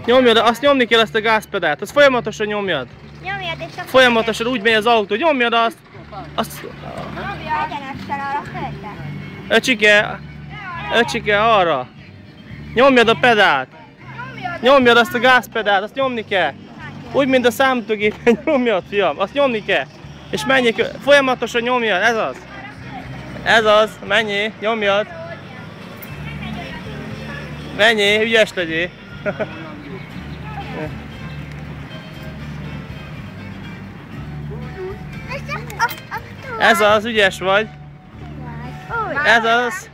Nyomjad, azt nyomni kell, ezt a gázpedált, azt folyamatosan nyomjad. Nyomjad és akkor... Folyamatosan úgy megy az autó, nyomjad azt. Nyomja egyenesen arra földre. Öcsike, arra. Nyomjad a pedált. Nyomjad azt a gázpedált, azt nyomni kell. Úgy, mint a számítógépen nyomjad, fiam, azt nyomni kell. És menjél, folyamatosan nyomjad, ez az. Ez az, menjél, nyomjad. Menjél, ügyes legyél. Ez az, ügyes vagy. Ez az.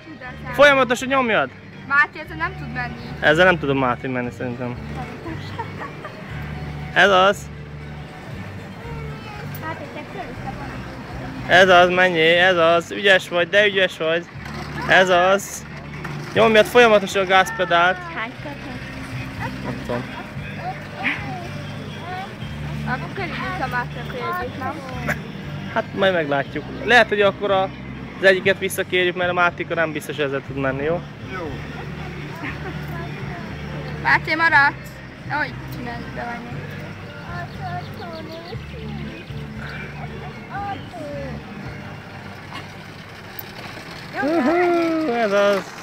Folyamatosan nyomjad. Máté ezzel nem tud menni. Ezzel nem tudom Máté menni szerintem. Ez az. Ez az, menjél, ez az. Ügyes vagy, de ügyes vagy. Ez az. Nyomjad folyamatosan a gázpedált. Nem tudom. Akkor körülbelül a Máténak érjük, nem? Hát majd meglátjuk. Lehet, hogy akkor az egyiket visszakérjük, mert a Mátéka nem biztos ezzel tud menni, jó? Jó. Máté maradt! Hogy csinálj, de vagy Ez az.